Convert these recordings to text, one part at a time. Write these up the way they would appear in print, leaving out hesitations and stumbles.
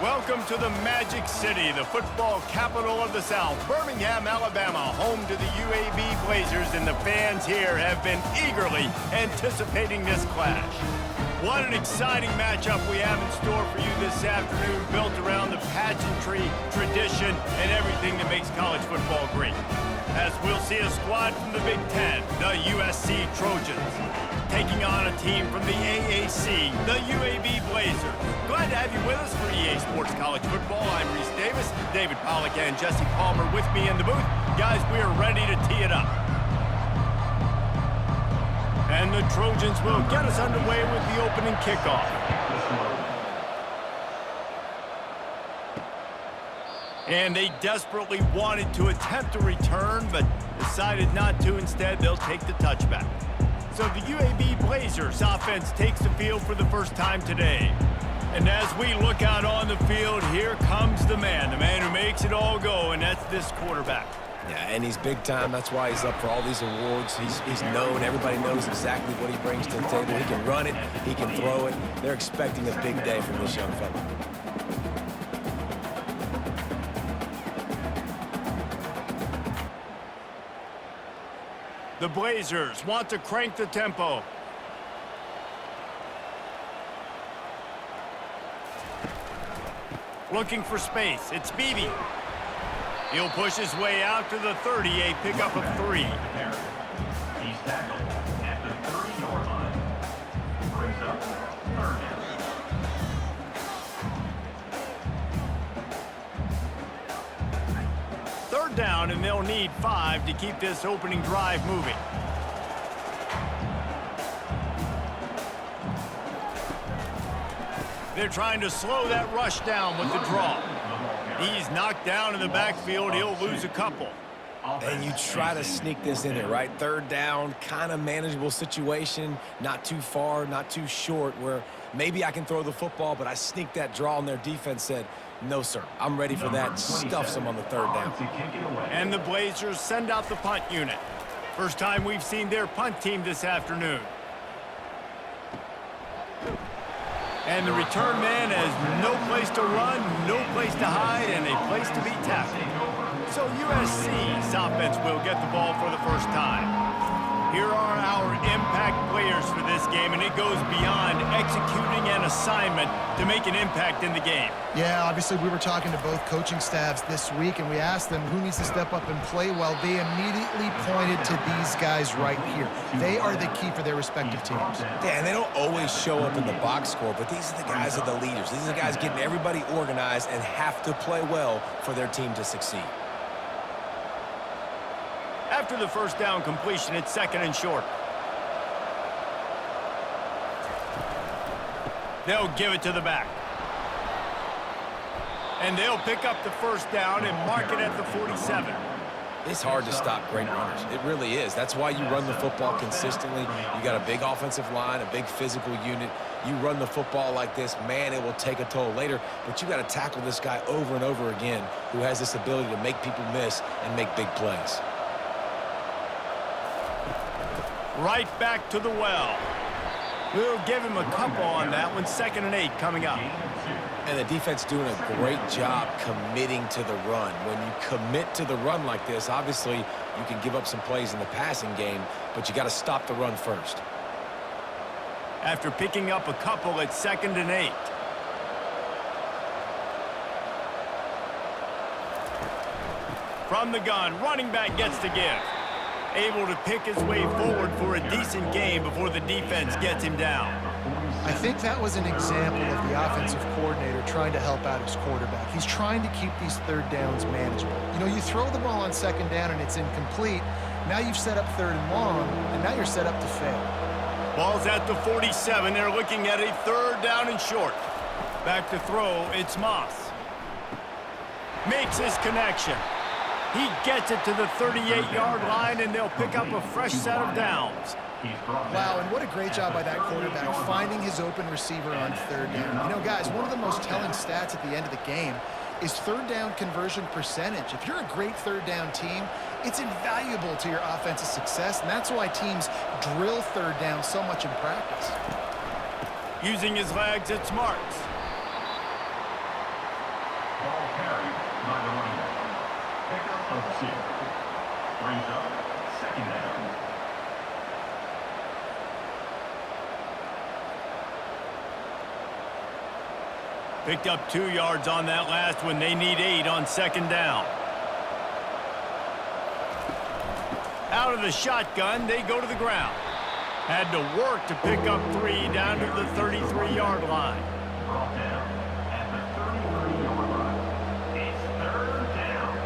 Welcome to the Magic City, the football capital of the South, Birmingham, Alabama, home to the UAB Blazers, and the fans here have been eagerly anticipating this clash. What an exciting matchup we have in store for you this afternoon, built around the pageantry, tradition, and everything that makes college football great. As we'll see a squad from the Big Ten, the USC Trojans, taking on a team from the AAC, the UAB Blazers. Glad to have you with us for EA Sports College Football. I'm Reese Davis, David Pollack and Jesse Palmer with me in the booth. Guys, we are ready to tee it up. And the Trojans will get us underway with the opening kickoff. And they desperately wanted to attempt a return, but decided not to. Instead, they'll take the touchback. So the UAB Blazers offense takes the field for the first time today. And as we look out on the field, here comes the man who makes it all go, and that's this quarterback. Yeah, and he's big time. That's why he's up for all these awards. He's known. Everybody knows exactly what he brings to the table. He can run it. He can throw it. They're expecting a big day from this young fella. The Blazers want to crank the tempo. Looking for space. It's Beebe. He'll push his way out to the 30, a pickup of 3. He's tackled at the 30-yard line. Brings up third down. Third down, and they'll need 5 to keep this opening drive moving. They're trying to slow that rush down with the draw. He's knocked down in the backfield. He'll lose a couple. And you try to sneak this in there, right? Third down, kind of manageable situation. Not too far, not too short, where maybe I can throw the football, but I sneak that draw, and their defense said, no, sir, I'm ready for that. Stuffs them on the third down. And the Blazers send out the punt unit. First time we've seen their punt team this afternoon. And the return man has no place to run, no place to hide, and a place to be tackled. So USC's offense will get the ball for the first time. Here are our impact players for this game, and it goes beyond executing an assignment to make an impact in the game. Yeah, obviously we were talking to both coaching staffs this week, and we asked them who needs to step up and play well. They immediately pointed to these guys right here. They are the key for their respective teams. Yeah, and they don't always show up in the box score, but these are the guys that are the leaders. These are the guys getting everybody organized and have to play well for their team to succeed. After the first down completion, it's second and short. They'll give it to the back. And they'll pick up the first down and mark it at the 47. It's hard to stop great runners. It really is. That's why you run the football consistently. You got a big offensive line, a big physical unit. You run the football like this, man, it will take a toll later. But you got to tackle this guy over and over again who has this ability to make people miss and make big plays. Right back to the well. We'll give him a couple on that one. 2nd and 8 coming up. And the defense doing a great job committing to the run. When you commit to the run like this, obviously you can give up some plays in the passing game, but you got to stop the run first. After picking up a couple, it's 2nd and 8. From the gun, running back gets to give. Able to pick his way forward for a decent gain before the defense gets him down. I think that was an example of the offensive coordinator trying to help out his quarterback. He's trying to keep these third downs manageable. You know, you throw the ball on 2nd down and it's incomplete. Now you've set up 3rd and long, and now you're set up to fail. Ball's at the 47. They're looking at a 3rd down and short. Back to throw, it's Moss. Makes his connection. He gets it to the 38-yard line, and they'll pick up a fresh set of downs. Wow, and what a great job by that quarterback, finding his open receiver on 3rd down. You know, guys, one of the most telling stats at the end of the game is 3rd down conversion percentage. If you're a great 3rd down team, it's invaluable to your offensive success, and that's why teams drill 3rd down so much in practice. Using his legs, it's Marks. carried by the running back. Pickup of 2. Brings up 2nd down. Picked up 2 yards on that last one. They need 8 on 2nd down. Out of the shotgun, they go to the ground. Had to work to pick up 3 down to the 33-yard line. Brought down at the 33-yard line. It's 3rd down.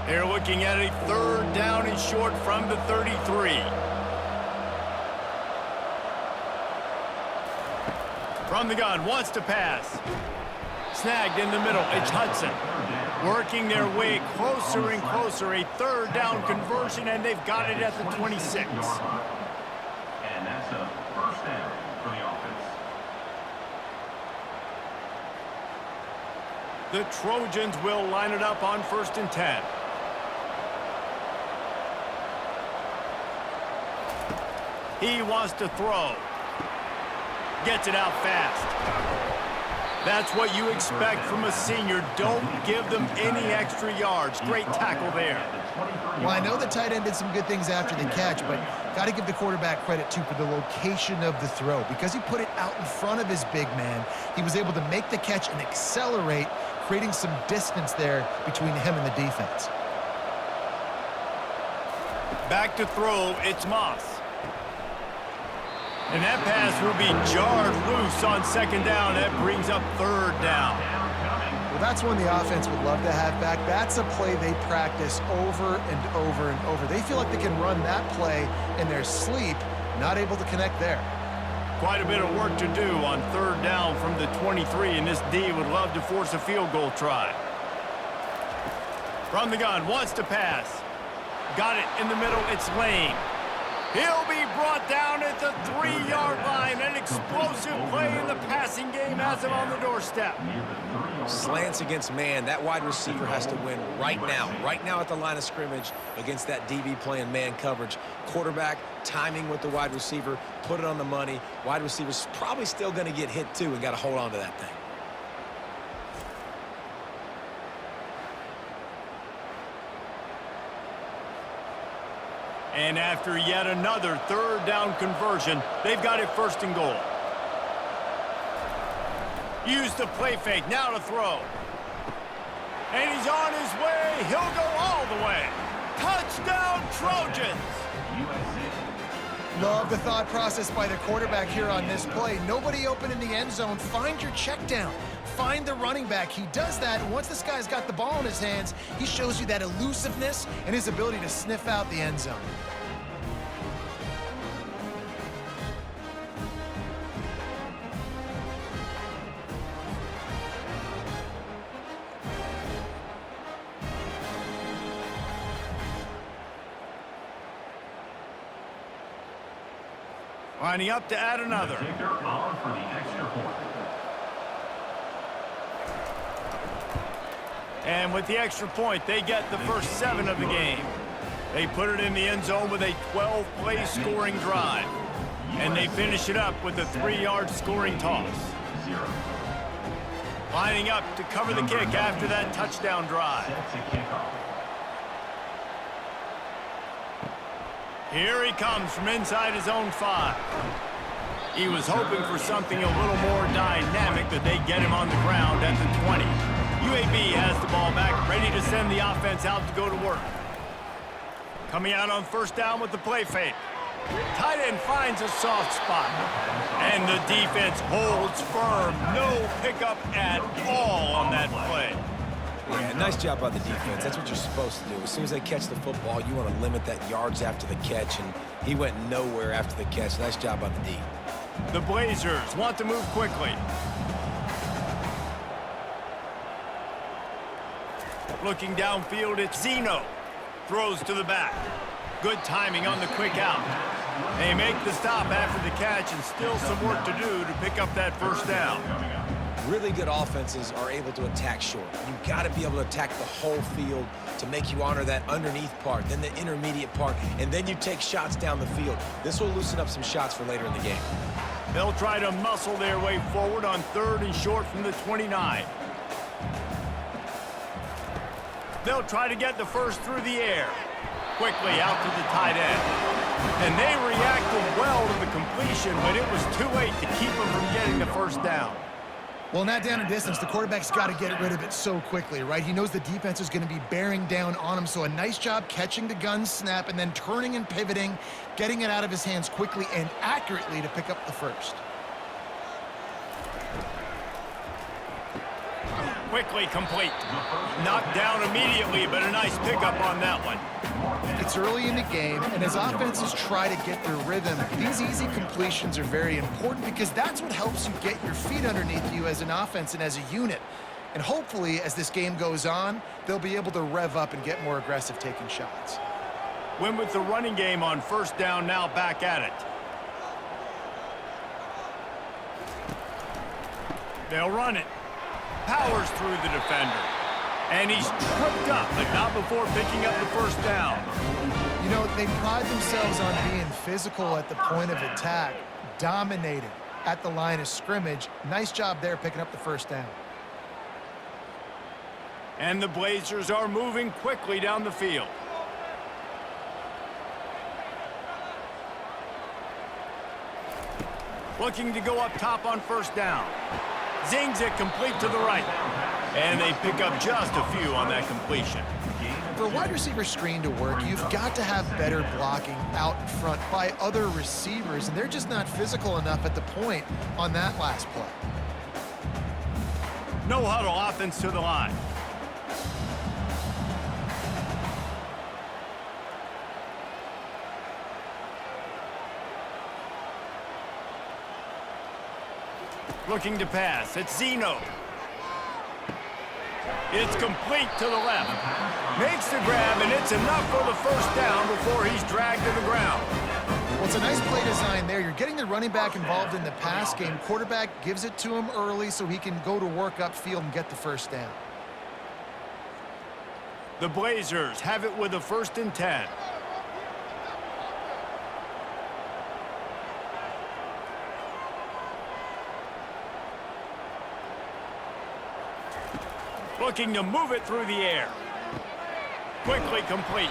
They're looking at a 3rd down and short from the 33. From the gun, wants to pass. Snagged in the middle, it's Hudson. Working their way closer and closer, a 3rd down conversion, and they've got it at the 26. And that's a 1st down for the offense. The Trojans will line it up on 1st and 10. He wants to throw. Gets it out fast. That's what you expect from a senior. Don't give them any extra yards. Great tackle there. Well, I know the tight end did some good things after the catch, but got to give the quarterback credit, too, for the location of the throw. Because he put it out in front of his big man, he was able to make the catch and accelerate, creating some distance there between him and the defense. Back to throw, it's Moss. And that pass will be jarred loose on 2nd down. That brings up 3rd down. Well, that's one the offense would love to have back. That's a play they practice over and over and over. They feel like they can run that play in their sleep, not able to connect there. Quite a bit of work to do on 3rd down from the 23, and this D would love to force a field goal try. From the gun, wants to pass. Got it in the middle, it's Lane. He'll be brought down at the 3-yard line. An explosive play in the passing game has him on the doorstep. Slants against man. That wide receiver has to win right now at the line of scrimmage against that DB playing man coverage. Quarterback timing with the wide receiver, put it on the money. Wide receiver's probably still going to get hit too and got to hold on to that thing. And after yet another 3rd down conversion, they've got it 1st and goal. Use the play fake, now to throw. And he's on his way, he'll go all the way. Touchdown, Trojans! Love the thought process by the quarterback here on this play. Nobody open in the end zone, find your check down. Find the running back. He does that, and once this guy's got the ball in his hands, he shows you that elusiveness and his ability to sniff out the end zone. Lining up to add another. Kicker on for the extra point. And with the extra point, they get the first 7 of the game. They put it in the end zone with a 12-play scoring drive. And they finish it up with a 3-yard scoring toss. Lining up to cover the kick after that touchdown drive. Sets a kickoff. Here he comes from inside his own 5. He was hoping for something a little more dynamic, that they get him on the ground at the 20. UAB has the ball back, ready to send the offense out to go to work. Coming out on 1st down with the play fake. Tight end finds a soft spot. And the defense holds firm. No pickup at all on that play. Yeah, nice job by the defense. That's what you're supposed to do. As soon as they catch the football, you want to limit that yards after the catch, and he went nowhere after the catch. Nice job by the D. The Blazers want to move quickly. Looking downfield, it's Zeno. Throws to the back. Good timing on the quick out. They make the stop after the catch, and still some work to do to pick up that 1st down. Really good offenses are able to attack short. You've got to be able to attack the whole field to make you honor that underneath part, then the intermediate part, and then you take shots down the field. This will loosen up some shots for later in the game. They'll try to muscle their way forward on 3rd and short from the 29. They'll try to get the first through the air. Quickly out to the tight end. And they reacted well to the completion, but it was too late to keep them from getting the first down. Well, in that down and distance, the quarterback's got to get rid of it so quickly, right? He knows the defense is going to be bearing down on him, so a nice job catching the gun snap and then turning and pivoting, getting it out of his hands quickly and accurately to pick up the first. Quickly complete. Knocked down immediately, but a nice pickup on that one. It's early in the game, and as offenses try to get their rhythm, these easy completions are very important because that's what helps you get your feet underneath you as an offense and as a unit. And hopefully, as this game goes on, they'll be able to rev up and get more aggressive taking shots. Win with the running game on 1st down, now back at it. They'll run it. Powers through the defender. And he's tripped up, but not before picking up the first down. You know, they pride themselves on being physical at the point of attack, dominated at the line of scrimmage. Nice job there picking up the first down. And the Blazers are moving quickly down the field. Looking to go up top on 1st down. Zings it complete to the right. And they pick up just a few on that completion. For a wide receiver screen to work, you've got to have better blocking out in front by other receivers, and they're just not physical enough at the point on that last play. No huddle offense to the line. Looking to pass. It's Zeno. It's complete to the left. Makes the grab, and it's enough for the first down before he's dragged to the ground. Well, it's a nice play design there. You're getting the running back involved in the pass game. Quarterback gives it to him early so he can go to work upfield and get the first down. The Blazers have it with a 1st and 10. Looking to move it through the air. Quickly complete.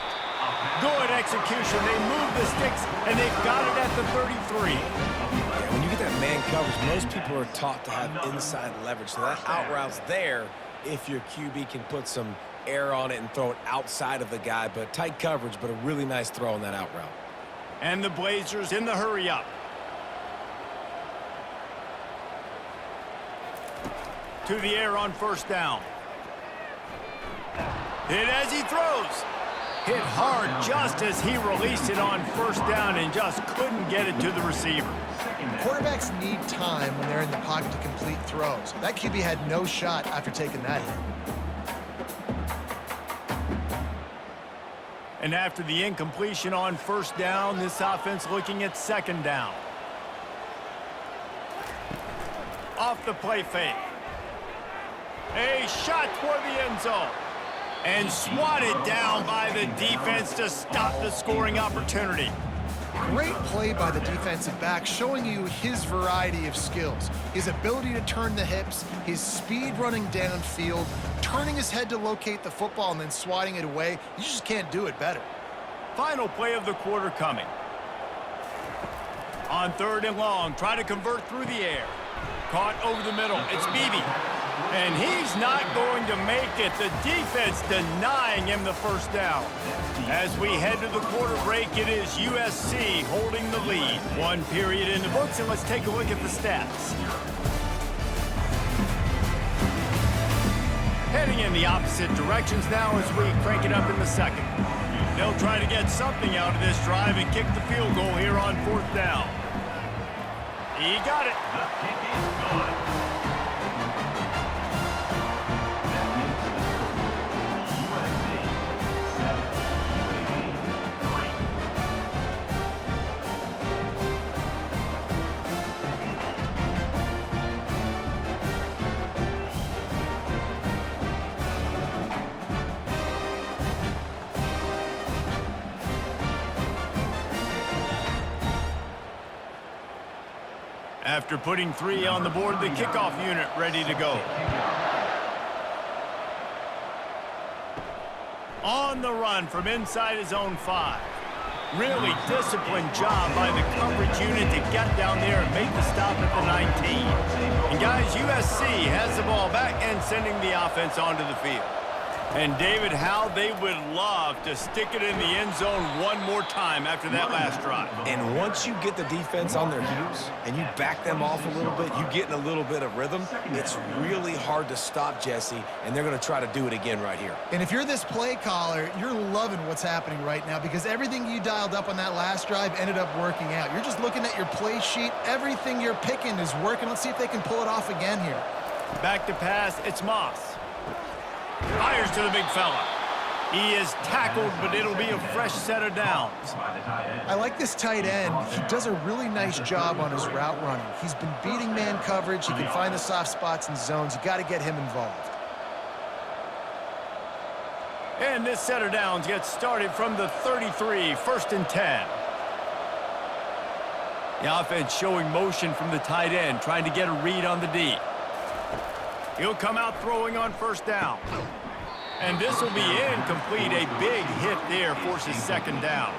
Good execution. They move the sticks, and they've got it at the 33. Yeah, when you get that man coverage, most people are taught to have inside leverage. So that out route's there if your QB can put some air on it and throw it outside of the guy. But tight coverage, but a really nice throw on that out route. And the Blazers in the hurry up. To the air on 1st down. Hit as he throws. Hit hard just as he released it on 1st down and just couldn't get it to the receiver. Quarterbacks need time when they're in the pocket to complete throws. That QB had no shot after taking that hit. And after the incompletion on 1st down, this offense looking at 2nd down. Off the play fake. A shot toward the end zone. And swatted down by the defense to stop the scoring opportunity. Great play by the defensive back, showing you his variety of skills. His ability to turn the hips, his speed running downfield, turning his head to locate the football and then swatting it away. You just can't do it better. Final play of the quarter coming. On 3rd and long, try to convert through the air. Caught over the middle. It's Beebe. And he's not going to make it. The defense denying him the first down. As we head to the quarter break, it is USC holding the lead. 1 period in the books, and let's take a look at the stats. Heading in the opposite directions now as we crank it up in the 2nd. They'll try to get something out of this drive and kick the field goal here on 4th down. He got it. The kick is good. After putting 3 on the board, the kickoff unit ready to go. On the run from inside his own 5. Really disciplined job by the coverage unit to get down there and make the stop at the 19. And guys, USC has the ball back and sending the offense onto the field. And David, how they would love to stick it in the end zone one more time after that last drive. And once you get the defense on their heels and you back them off a little bit, you get in a little bit of rhythm, it's really hard to stop, Jesse, and they're going to try to do it again right here. And if you're this play caller, you're loving what's happening right now because everything you dialed up on that last drive ended up working out. You're just looking at your play sheet. Everything you're picking is working. Let's see if they can pull it off again here. Back to pass, it's Moss. Fires to the big fella. He is tackled, but it'll be a fresh set of downs. I like this tight end. He does a really nice job on his route running. He's been beating man coverage. He can find the soft spots and zones. You got to get him involved. And this set of downs gets started from the 33, 1st and 10. The offense showing motion from the tight end, trying to get a read on the D. He'll come out throwing on 1st down. And this will be incomplete. A big hit there forces 2nd down.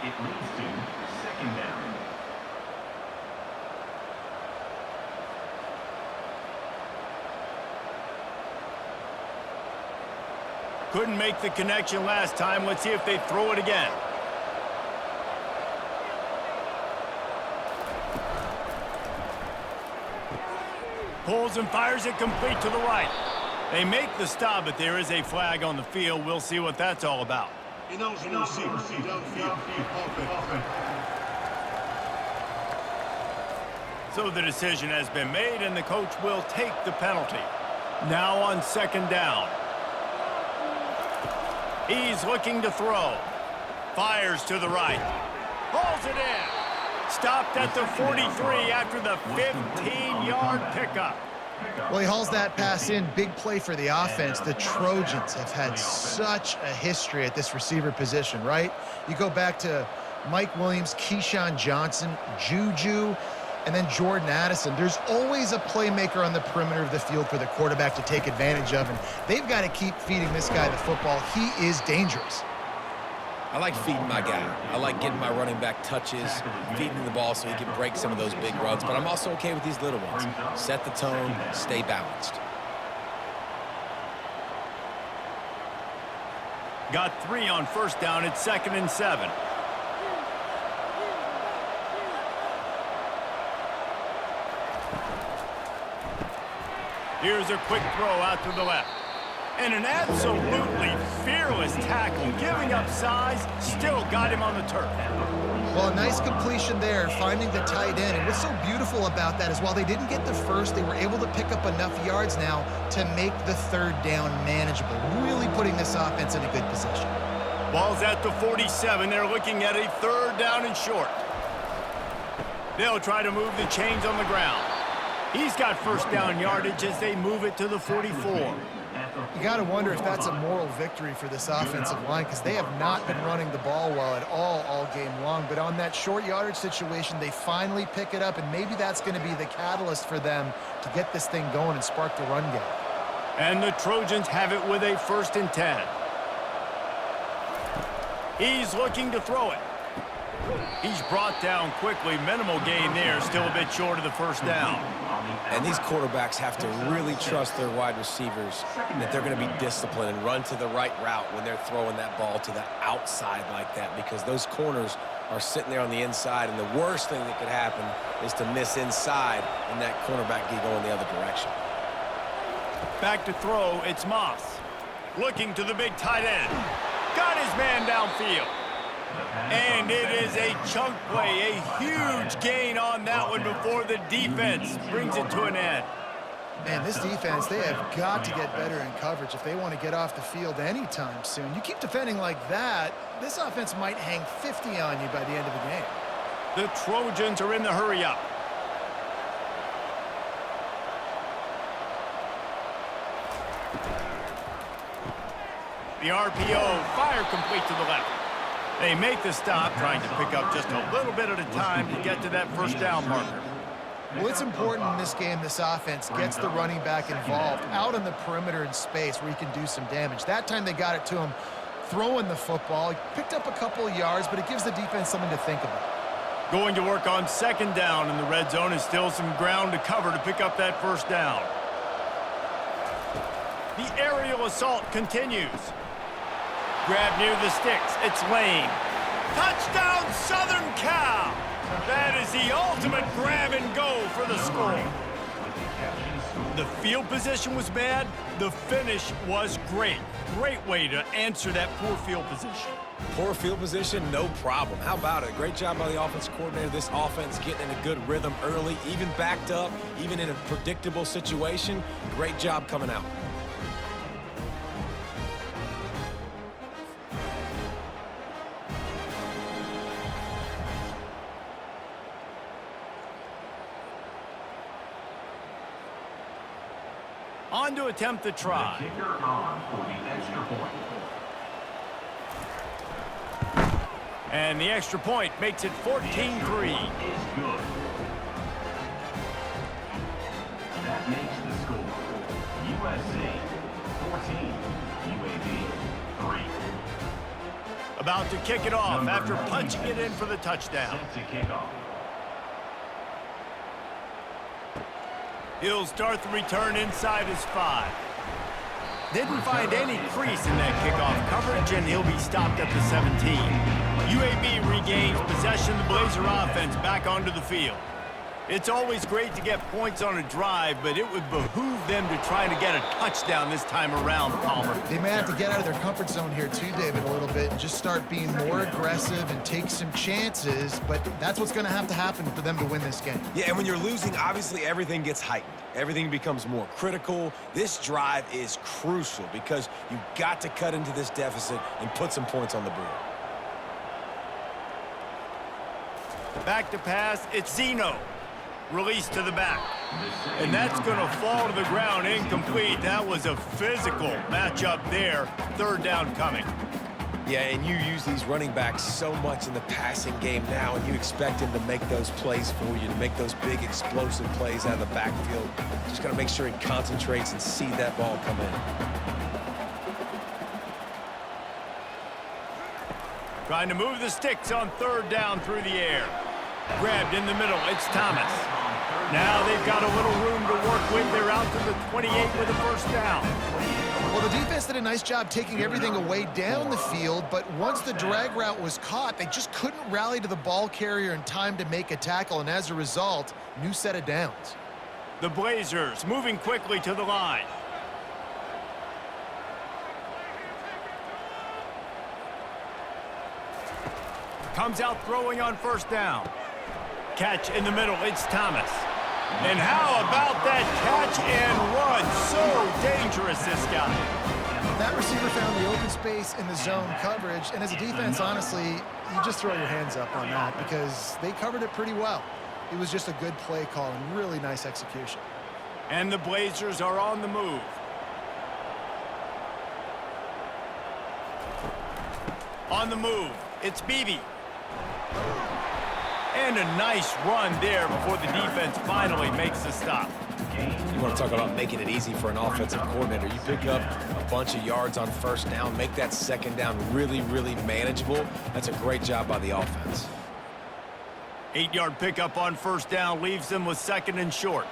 It leads to 2nd down. Couldn't make the connection last time. Let's see if they throw it again. Pulls and fires it complete to the right. They make the stop, but there is a flag on the field. We'll see what that's all about. So the decision has been made, and the coach will take the penalty. Now on 2nd down. He's looking to throw. Fires to the right. Pulls it in. Stopped at the 43 after the 15-yard pickup. Well, he hauls that pass in. Big play for the offense. The Trojans have had such a history at this receiver position, right? You go back to Mike Williams, Keyshawn Johnson, Juju, and then Jordan Addison. There's always a playmaker on the perimeter of the field for the quarterback to take advantage of, and they've got to keep feeding this guy the football. He is dangerous. I like feeding my guy. I like getting my running back touches, feeding him the ball so he can break some of those big runs. But I'm also okay with these little ones. Set the tone, stay balanced. Got 3 on 1st down. It's 2nd and 7. Here's a quick throw out to the left. And an absolutely fearless tackle, giving up size, still got him on the turf. Well, a nice completion there, finding the tight end. And what's so beautiful about that is while they didn't get the first, they were able to pick up enough yards now to make the 3rd down manageable, really putting this offense in a good position. Ball's at the 47. They're looking at a 3rd down and short. They'll try to move the chains on the ground. He's got 1st down yardage as they move it to the 44. You got to wonder if that's a moral victory for this offensive line because they have not been running the ball well at all game long. But on that short yardage situation, they finally pick it up, and maybe that's going to be the catalyst for them to get this thing going and spark the run game. And the Trojans have it with a 1st and 10. He's looking to throw it. He's brought down quickly. Minimal gain there, still a bit short of the 1st down. And these quarterbacks have to really trust their wide receivers that they're going to be disciplined and run to the right route when they're throwing that ball to the outside like that, because those corners are sitting there on the inside, and the worst thing that could happen is to miss inside and that cornerback get going the other direction. Back to throw, it's Moss. Looking to the big tight end. Got his man downfield. And it is a chunk play, a huge gain on that one before the defense brings it to an end. Man, this defense, they have got to get better in coverage if they want to get off the field anytime soon. You keep defending like that, this offense might hang 50 on you by the end of the game. The Trojans are in the hurry-up. The RPO, fire complete to the left. They make the stop, trying to pick up just a little bit at a time to get to that 1st down marker. Well, it's important in this game this offense gets the running back involved out on the perimeter in space where he can do some damage. That time they got it to him throwing the football. He picked up a couple of yards, but it gives the defense something to think about. Going to work on second down in the red zone, is still some ground to cover to pick up that first down. The aerial assault continues. Grab near the sticks. It's Lane. Touchdown, Southern Cal! That is the ultimate grab and go for the score. The field position was bad. The finish was great. Great way to answer that poor field position. Poor field position, no problem. How about it? Great job by the offense coordinator. This offense getting in a good rhythm early, even backed up, even in a predictable situation. Great job coming out. On to attempt the try. The kicker on for the extra point. And the extra point makes it 14-3. Is good. That makes the score USC 14, UAB 3. About to kick it off after punching it in for the touchdown. Set to kick off. He'll start the return inside his 5. Didn't find any crease in that kickoff coverage, and he'll be stopped at the 17. UAB regains possession of the Blazer offense back onto the field. It's always great to get points on a drive, but it would behoove them to try to get a touchdown this time around, Palmer. They may have to get out of their comfort zone here too, David, a little bit and just start being more aggressive and take some chances, but that's what's going to happen for them to win this game. Yeah, and when you're losing, obviously everything gets heightened. Everything becomes more critical. This drive is crucial because you've got to cut into this deficit and put some points on the board. Back to pass, it's Zeno. Release to the back. And that's going to fall to the ground incomplete. That was a physical matchup there. Third down coming. Yeah, and you use these running backs so much in the passing game now, and you expect him to make those plays for you, to make those big explosive plays out of the backfield. Just got to make sure he concentrates and see that ball come in. Trying to move the sticks on third down through the air. Grabbed in the middle, it's Thomas. Now they've got a little room to work with. They're out to the 28 with a first down. Well, the defense did a nice job taking everything away down the field, but once the drag route was caught, they just couldn't rally to the ball carrier in time to make a tackle, and as a result, new set of downs. The Blazers moving quickly to the line. Comes out throwing on first down. Catch in the middle, it's Thomas. And how about that catch and run? So dangerous, this guy. That receiver found the open space in the zone coverage, and as a defense, honestly, you just throw your hands up on that because they covered it pretty well. It was just a good play call and really nice execution. And the Blazers are on the move. On the move, it's Beebe. And a nice run there before the defense finally makes the stop. You want to talk about making it easy for an offensive coordinator. You pick up a bunch of yards on first down, make that second down really, really manageable. That's a great job by the offense. 8-yard pickup on first down leaves them with second and short.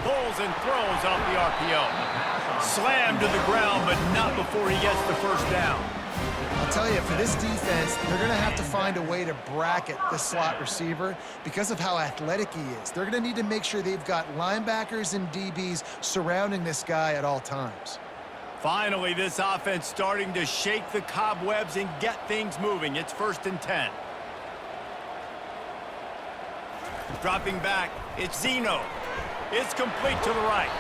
Pulls and throws off the RPO. Slammed to the ground, but not before he gets the first down. I'll tell you, for this defense, they're going to have to find a way to bracket this slot receiver because of how athletic he is. They're going to need to make sure they've got linebackers and DBs surrounding this guy at all times. Finally, this offense starting to shake the cobwebs and get things moving. It's 1st and 10. Dropping back, it's Zeno. It's complete to the right.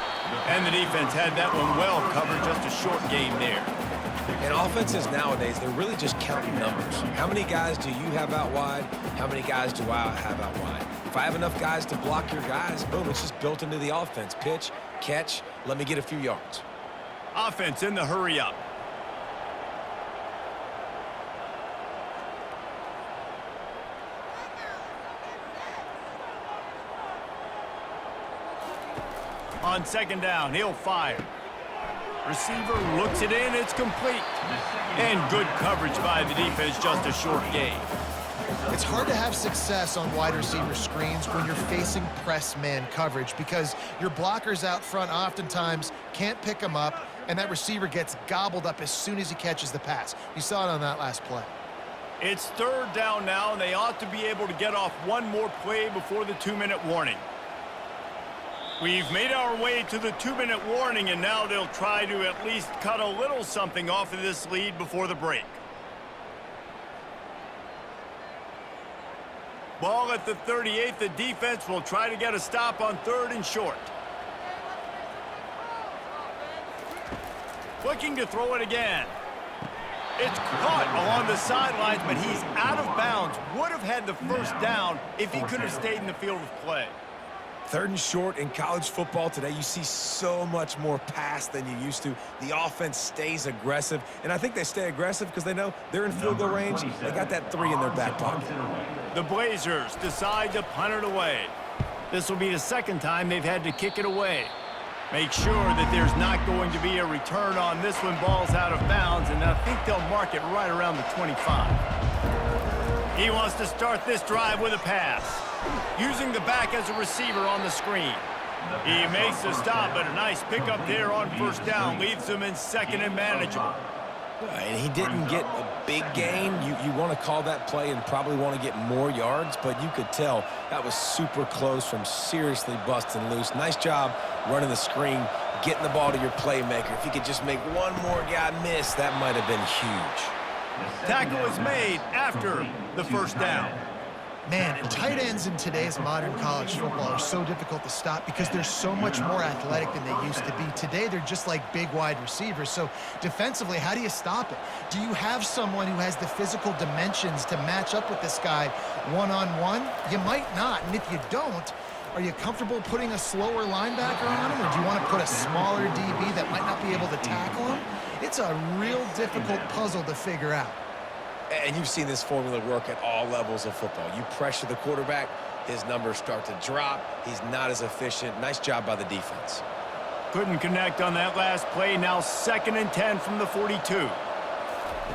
And the defense had that one well covered, just a short game there. And offenses nowadays, they're really just counting numbers. How many guys do you have out wide? How many guys do I have out wide? If I have enough guys to block your guys, boom, it's just built into the offense. Pitch, catch, let me get a few yards. Offense in the hurry up. On second down, he'll fire. Receiver looks it in, it's complete. And good coverage by the defense, just a short gain. It's hard to have success on wide receiver screens when you're facing press man coverage because your blockers out front oftentimes can't pick them up, and that receiver gets gobbled up as soon as he catches the pass. You saw it on that last play. It's third down now, and they ought to be able to get off one more play before the 2-minute warning. We've made our way to the 2-minute warning, and now they'll try to at least cut a little something off of this lead before the break. Ball at the 38. The defense will try to get a stop on 3rd and short. Looking to throw it again. It's caught along the sidelines, but he's out of bounds. Would have had the first down if he could have stayed in the field of play. 3rd and short in college football today, you see so much more pass than you used to. The offense stays aggressive, and I think they stay aggressive because they know they're in field goal range. They got that 3 in their back pocket. The Blazers decide to punt it away. This will be the second time they've had to kick it away. Make sure that there's not going to be a return on this when ball's out of bounds, and I think they'll mark it right around the 25. He wants to start this drive with a pass, using the back as a receiver on the screen. He makes the stop, but a nice pickup there on first down leaves him in 2nd and manageable. And he didn't get a big gain. You want to call that play and probably want to get more yards, but you could tell that was super close from seriously busting loose. Nice job running the screen, getting the ball to your playmaker. If you could just make one more guy miss, that might have been huge. Tackle is made after the first down. Man, and tight ends in today's modern college football are so difficult to stop because they're so much more athletic than they used to be. Today, they're just like big wide receivers. So defensively, how do you stop it? Do you have someone who has the physical dimensions to match up with this guy one-on-one? You might not, and if you don't, are you comfortable putting a slower linebacker on him, or do you want to put a smaller DB that might not be able to tackle him? It's a real difficult puzzle to figure out. And you've seen this formula work at all levels of football. You pressure the quarterback, his numbers start to drop. He's not as efficient. Nice job by the defense. Couldn't connect on that last play. Now 2nd and 10 from the 42.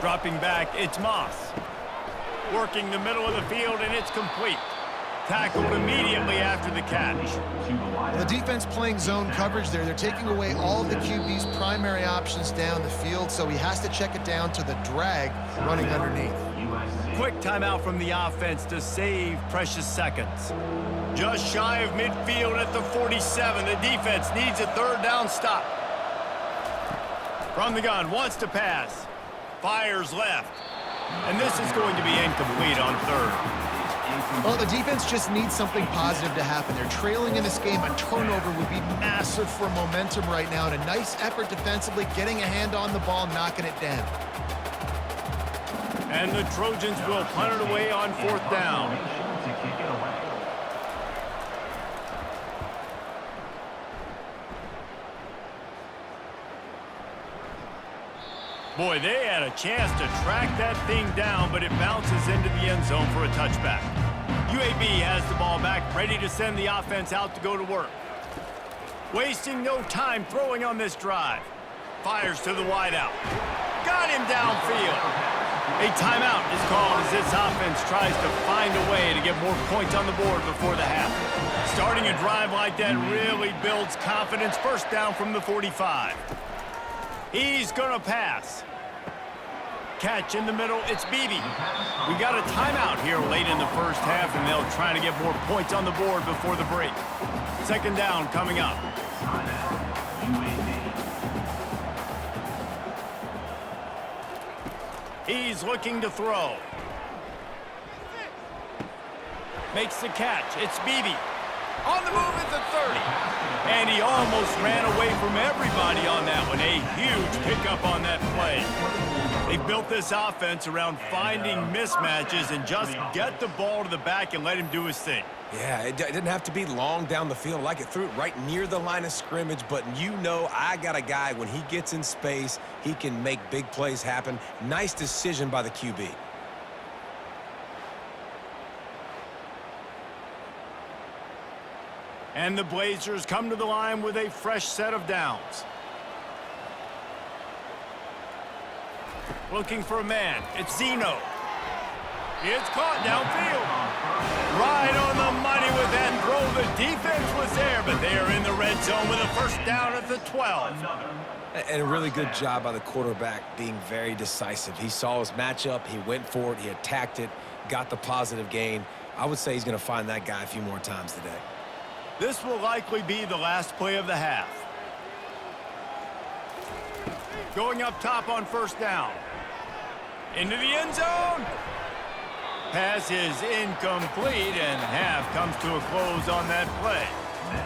Dropping back, it's Moss. Working the middle of the field, and it's complete. Tackled immediately after the catch. The defense playing zone coverage there. They're taking away all of the QB's primary options down the field, so he has to check it down to the drag running underneath. Quick timeout from the offense to save precious seconds. Just shy of midfield at the 47. The defense needs a 3rd down stop. From the gun, wants to pass. Fires left. And this is going to be incomplete on 3rd. Well, the defense just needs something positive to happen. They're trailing in this game. A turnover would be massive for momentum right now. And a nice effort defensively, getting a hand on the ball, knocking it down. And the Trojans will punt it away on 4th down. Boy, they had a chance to track that thing down, but it bounces into the end zone for a touchback. UAB has the ball back, ready to send the offense out to go to work. Wasting no time throwing on this drive. Fires to the wideout. Got him downfield. A timeout is called as this offense tries to find a way to get more points on the board before the half. Starting a drive like that really builds confidence. First down from the 45. He's going to pass. Catch in the middle, it's Beebe. We got a timeout here late in the first half, and they'll try to get more points on the board before the break. 2nd down coming up. He's looking to throw. Makes the catch, it's Beebe. On the move at the 30. And he almost ran away from everybody on that one. A huge pickup on that play. They built this offense around finding mismatches and just get the ball to the back and let him do his thing. Yeah, it didn't have to be long down the field. Like it threw it right near the line of scrimmage, but you know I got a guy, when he gets in space, he can make big plays happen. Nice decision by the QB. And the Blazers come to the line with a fresh set of downs. Looking for a man. It's Zeno. It's caught downfield. Right on the money with that throw. The defense was there, but they are in the red zone with a first down at the 12. And a really good job by the quarterback being very decisive. He saw his matchup. He went for it. He attacked it, got the positive gain. I would say he's going to find that guy a few more times today. This will likely be the last play of the half. Going up top on first down. Into the end zone. Pass is incomplete, and half comes to a close on that play.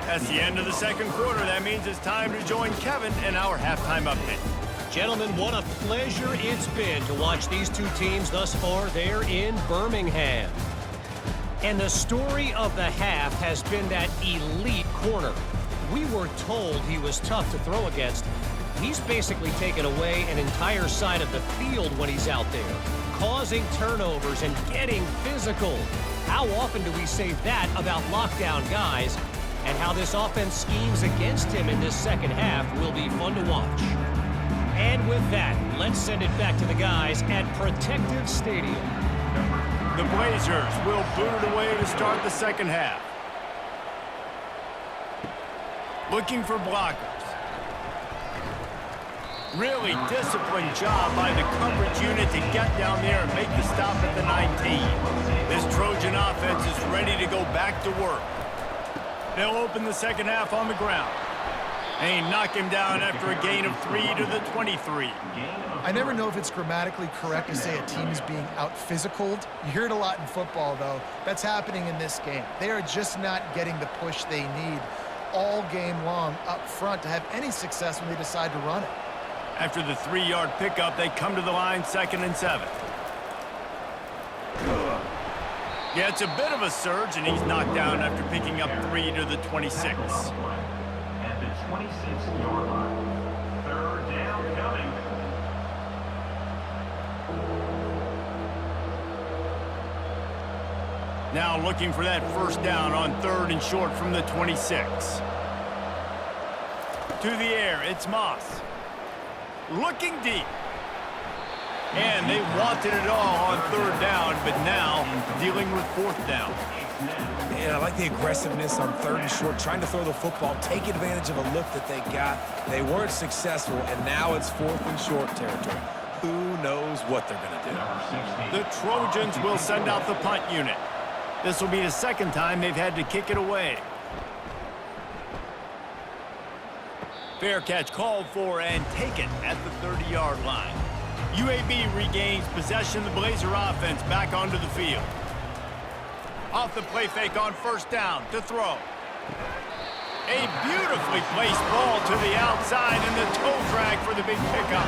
That's the end of the second quarter. That means it's time to join Kevin in our halftime update. Gentlemen, what a pleasure it's been to watch these two teams thus far there in Birmingham. And the story of the half has been that elite corner. We were told he was tough to throw against. He's basically taken away an entire side of the field when he's out there, causing turnovers and getting physical. How often do we say that about lockdown guys? And how this offense schemes against him in this second half will be fun to watch. And with that, let's send it back to the guys at Protective Stadium. The Blazers will boot it away to start the second half. Looking for blockers. Really disciplined job by the coverage unit to get down there and make the stop at the 19. This Trojan offense is ready to go back to work. They'll open the second half on the ground. They knock him down after a gain of 3 to the 23. I never know if it's grammatically correct to say a team is being out-physicaled. You hear it a lot in football, though. That's happening in this game. They are just not getting the push they need all game long up front to have any success when they decide to run it. After the 3-yard pickup, they come to the line 2nd and 7. Yeah, it's a bit of a surge, and he's knocked down after picking up 3 to the 26. At the 26-yard line. Third down coming. Now looking for that first down on 3rd and short from the 26. To the air, it's Moss. Looking deep. And they wanted it all on 3rd down, but now dealing with 4th down. Man, I like the aggressiveness on 3rd and short, trying to throw the football, take advantage of a look that they got. They weren't successful, and now it's 4th and short territory. Who knows what they're going to do? The Trojans will send out the punt unit. This will be the second time they've had to kick it away. Fair catch called for and taken at the 30-yard line. UAB regains possession. The Blazer offense back onto the field. Off the play fake on first down to throw. A beautifully placed ball to the outside and the toe drag for the big pickup.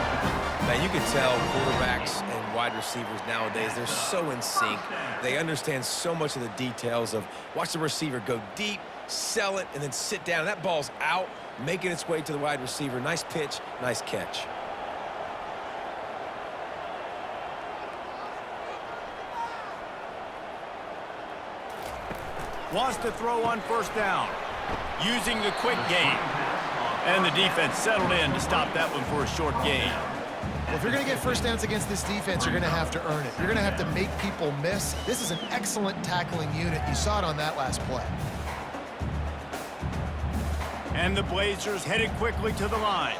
Now, you can tell quarterbacks and wide receivers nowadays, they're so in sync. They understand so much of the details of watch the receiver go deep, sell it, and then sit down. That ball's out, making its way to the wide receiver. Nice pitch, nice catch. Wants to throw on first down, using the quick game. And the defense settled in to stop that one for a short gain. Well, if you're going to get first downs against this defense, you're going to have to earn it. You're going to have to make people miss. This is an excellent tackling unit. You saw it on that last play. And the Blazers headed quickly to the line.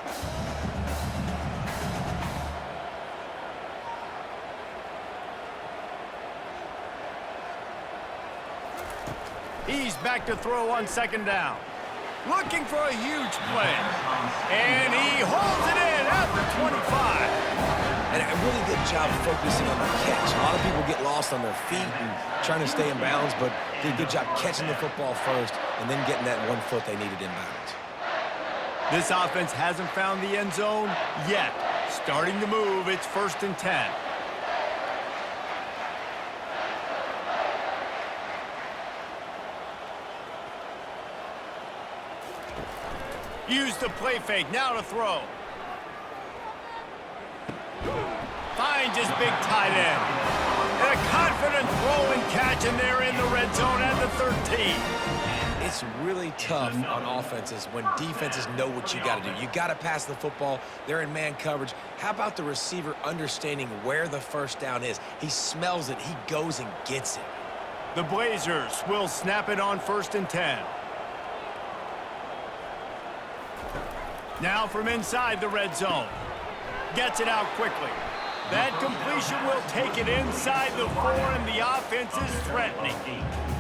He's back to throw on second down. Looking for a huge play. And he holds it in at the 25. And a really good job focusing on the catch. A lot of people get lost on their feet and trying to stay in bounds, but did a good job catching the football first and then getting that 1 foot they needed in bounds. This offense hasn't found the end zone yet. Starting to move, it's 1st and 10. Use the play fake, now to throw. Finds his big tight end. And a confident throw and catch, and they're in the red zone at the 13. It's really tough on offenses when defenses know what you got to do. You got to pass the football. They're in man coverage. How about the receiver understanding where the first down is? He smells it. He goes and gets it. The Blazers will snap it on 1st and 10. Now from inside the red zone. Gets it out quickly. That completion will take it inside the 4, and the offense is threatening.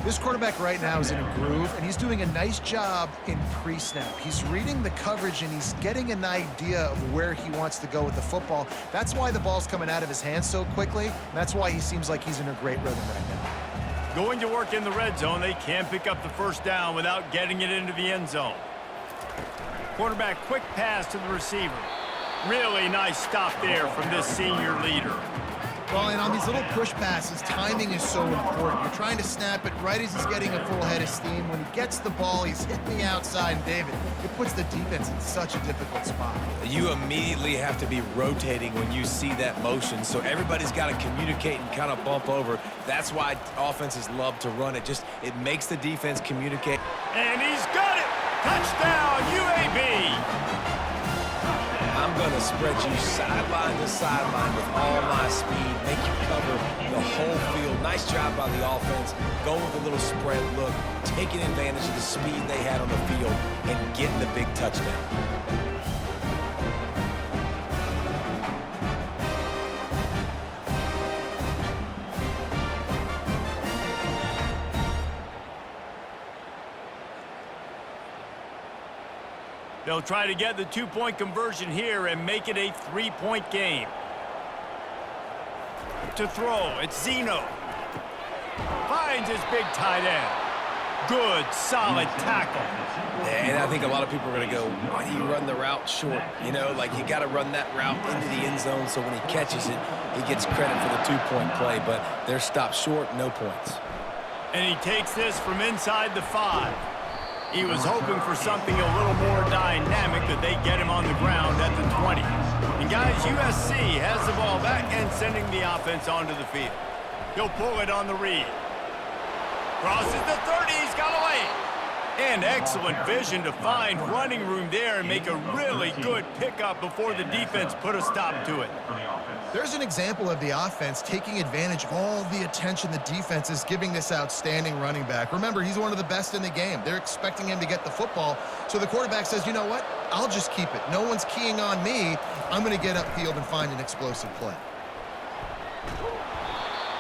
This quarterback right now is in a groove, and he's doing a nice job in pre-snap. He's reading the coverage, and he's getting an idea of where he wants to go with the football. That's why the ball's coming out of his hands so quickly, and that's why he seems like he's in a great rhythm right now. Going to work in the red zone. They can't pick up the first down without getting it into the end zone. Quarterback quick pass to the receiver. Really nice stop there from this senior leader. Well, and on these little push passes, timing is so important. You're trying to snap it right as he's getting a full head of steam. When he gets the ball, he's hitting the outside, and David, it puts the defense in such a difficult spot. You immediately have to be rotating when you see that motion, so everybody's got to communicate and kind of bump over. That's why offenses love to run it. It makes the defense communicate. And he's got it! Touchdown, UAB! I'm going to spread you sideline to sideline with all my speed, make you cover the whole field. Nice job by the offense, going with a little spread look, taking advantage of the speed they had on the field, and getting the big touchdown. They'll try to get the 2-point conversion here and make it a 3-point game. To throw, it's Zeno. Finds his big tight end. Good, solid tackle. And I think a lot of people are going to go, why do you run the route short? You know, like you got to run that route into the end zone so when he catches it, he gets credit for the 2-point play. But they're stopped short, no points. And he takes this from inside the 5. He was hoping for something a little more dynamic, that they get him on the ground at the 20. And guys, USC has the ball back and sending the offense onto the field. He'll pull it on the read. Crosses the 30, he's got away. And excellent vision to find running room there and make a really good pickup before the defense put a stop to it. There's an example of the offense taking advantage of all the attention the defense is giving this outstanding running back. Remember, he's one of the best in the game. They're expecting him to get the football. So the quarterback says, you know what? I'll just keep it. No one's keying on me. I'm going to get upfield and find an explosive play.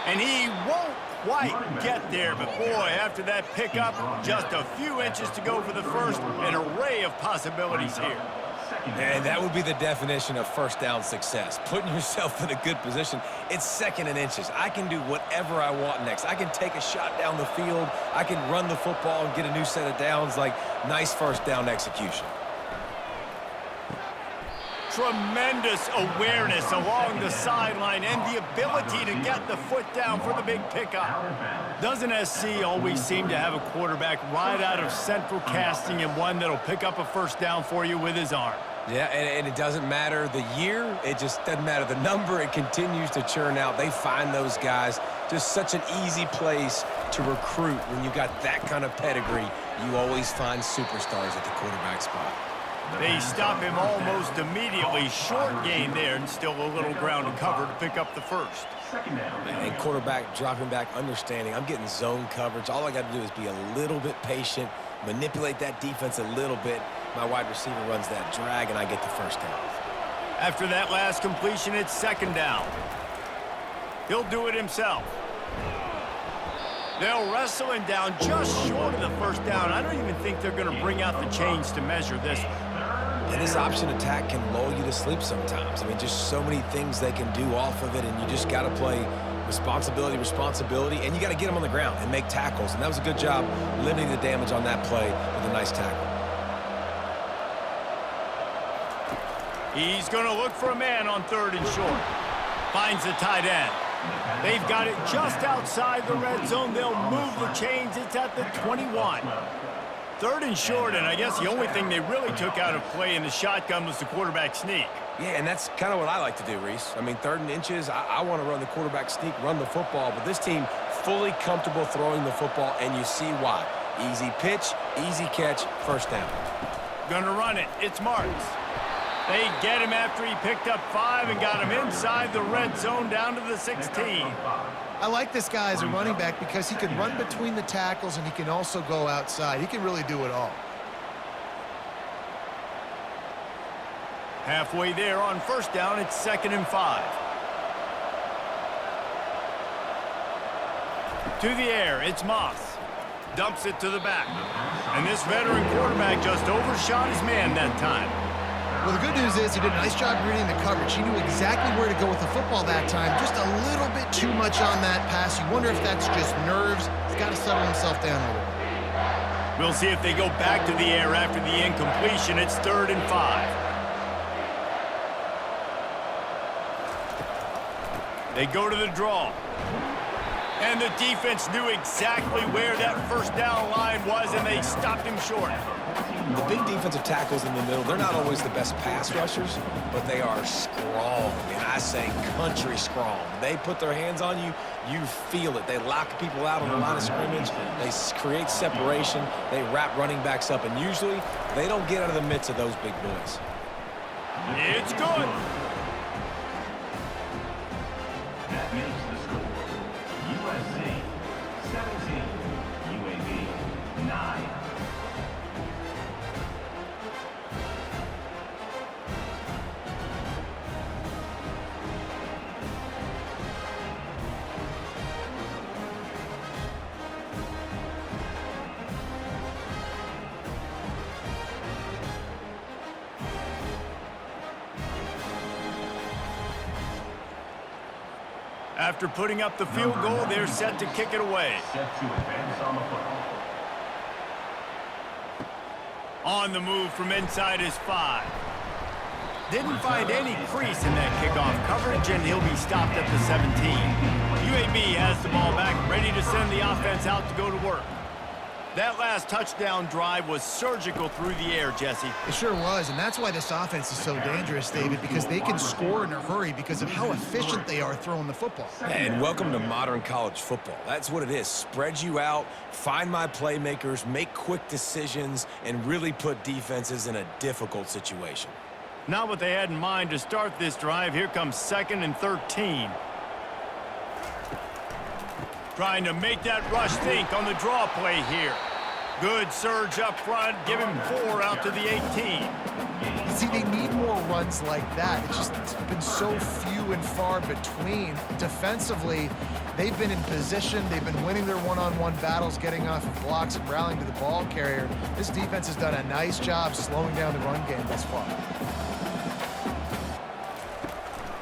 And he won't quite get there, but boy, after that pickup, just a few inches to go for the first. An array of possibilities here. And that would be the definition of first down success. Putting yourself in a good position. It's 2nd and inches. I can do whatever I want next. I can take a shot down the field. I can run the football and get a new set of downs. Like, nice first down execution. Tremendous awareness along the sideline and the ability to get the foot down for the big pickup. Doesn't SC always seem to have a quarterback right out of central casting and one that'll pick up a first down for you with his arm? Yeah, and it doesn't matter the year. It just doesn't matter the number. It continues to churn out. They find those guys. Just such an easy place to recruit when you've got that kind of pedigree. You always find superstars at the quarterback spot. They stop him almost immediately. Short gain there, and still a little ground to cover to pick up the first. And quarterback dropping back, understanding I'm getting zone coverage. All I got to do is be a little bit patient, manipulate that defense a little bit. My wide receiver runs that drag, and I get the first down. After that last completion, it's 2nd down. He'll do it himself. They'll wrestle him down just short of the first down. I don't even think they're going to bring out the chains to measure this. And this option attack can lull you to sleep sometimes. I mean, just so many things they can do off of it, and you just got to play responsibility, and you got to get them on the ground and make tackles. And that was a good job limiting the damage on that play with a nice tackle. He's going to look for a man on 3rd and short. Finds the tight end. They've got it just outside the red zone. They'll move the chains. It's at the 21. 3rd and short, and I guess the only thing they really took out of play in the shotgun was the quarterback sneak. Yeah, and that's kind of what I like to do, Reese. I mean, 3rd and inches, I want to run the quarterback sneak, run the football, but this team fully comfortable throwing the football, and you see why. Easy pitch, easy catch, first down. Gonna run it. It's Marks. They get him after he picked up 5 and got him inside the red zone down to the 16. I like this guy as a running back because he can run between the tackles and he can also go outside. He can really do it all. Halfway there on first down, it's 2nd and 5. To the air, it's Moss. Dumps it to the back. And this veteran quarterback just overshot his man that time. Well, the good news is he did a nice job reading the coverage. He knew exactly where to go with the football that time. Just a little bit too much on that pass. You wonder if that's just nerves. He's got to settle himself down a little. We'll see if they go back to the air after the incompletion. It's 3rd and 5. They go to the draw. And the defense knew exactly where that first down line was, and they stopped him short. The big defensive tackles in the middle, they're not always the best pass rushers, but they are strong, and I say country strong. They put their hands on you, you feel it. They lock people out on the line of scrimmage. They create separation. They wrap running backs up, and usually they don't get out of the midst of those big boys. It's good. That makes the score USC 17, UAB 9. After putting up the field goal, they're set to kick it away. Set to advance on the football. On the move from inside his 5. Didn't find any crease in that kickoff coverage, and he'll be stopped at the 17. UAB has the ball back, ready to send the offense out to go to work. That last touchdown drive was surgical through the air, Jesse. It sure was, and that's why this offense is so dangerous, David, because they can score in a hurry because of how efficient they are throwing the football. And welcome to modern college football. That's what it is. Spread you out, find my playmakers, make quick decisions, and really put defenses in a difficult situation. Not what they had in mind to start this drive. Here comes 2nd and 13. Trying to make that rush think on the draw play here. Good surge up front. Give him 4 out to the 18. See, they need more runs like that. It's been so few and far between. Defensively, they've been in position. They've been winning their one-on-one battles, getting off of blocks and rallying to the ball carrier. This defense has done a nice job slowing down the run game thus far.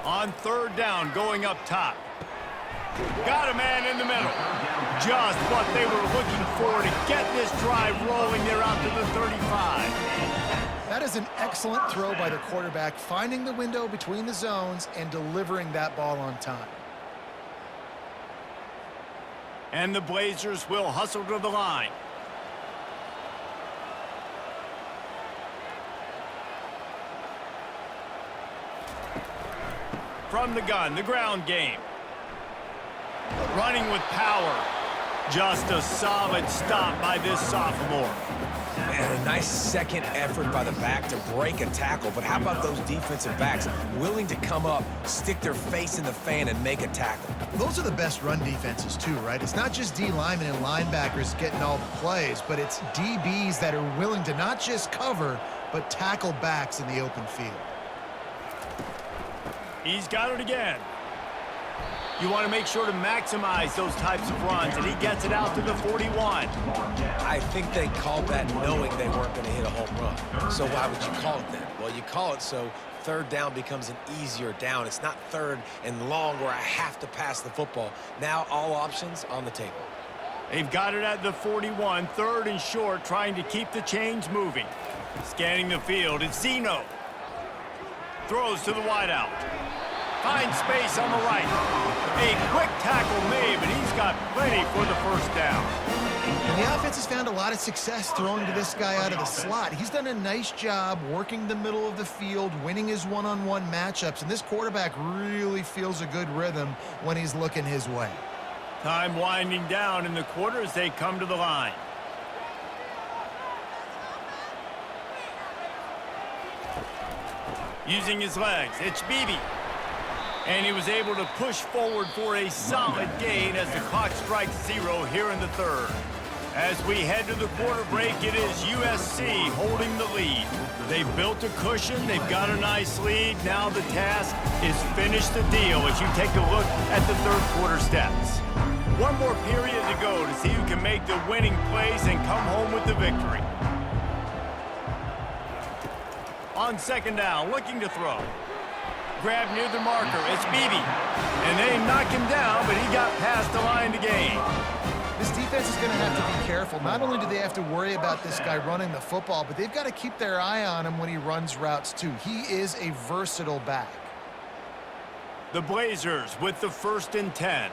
On 3rd down, going up top. Got a man in the middle. Just what they were looking for to get this drive rolling. They're out to the 35. That is an excellent throw by the quarterback, finding the window between the zones and delivering that ball on time. And the Blazers will hustle to the line. From the gun, the ground game. Running with power. Just a solid stop by this sophomore. And a nice second effort by the back to break a tackle. But how about those defensive backs willing to come up, stick their face in the fan, and make a tackle? Those are the best run defenses too, right? It's not just D linemen and linebackers getting all the plays, but it's DBs that are willing to not just cover, but tackle backs in the open field. He's got it again. You want to make sure to maximize those types of runs, and he gets it out to the 41. I think they called that knowing they weren't going to hit a home run. So why would you call it then? Well, you call it so 3rd down becomes an easier down. It's not 3rd and long where I have to pass the football. Now all options on the table. They've got it at the 41, 3rd and short, trying to keep the chains moving. Scanning the field, it's Zeno. Throws to the wideout. Finds space on the right. A quick tackle made, but he's got plenty for the first down. And the offense has found a lot of success throwing to this guy out of the slot. He's done a nice job working the middle of the field, winning his one-on-one matchups, and this quarterback really feels a good rhythm when he's looking his way. Time winding down in the quarter as they come to the line. Using his legs, it's Beebe. And he was able to push forward for a solid gain as the clock strikes 0 here in the third. As we head to the quarter break, it is USC holding the lead. They've built a cushion. They've got a nice lead. Now the task is finish the deal as you take a look at the third quarter stats. One more period to go to see who can make the winning plays and come home with the victory. On second down, looking to throw. Grab near the marker, it's Beebe. And they knock him down, but he got past the line to gain. This defense is going to have to be careful. Not only do they have to worry about this guy running the football, but they've got to keep their eye on him when he runs routes too. He is a versatile back. The Blazers with the 1st and 10.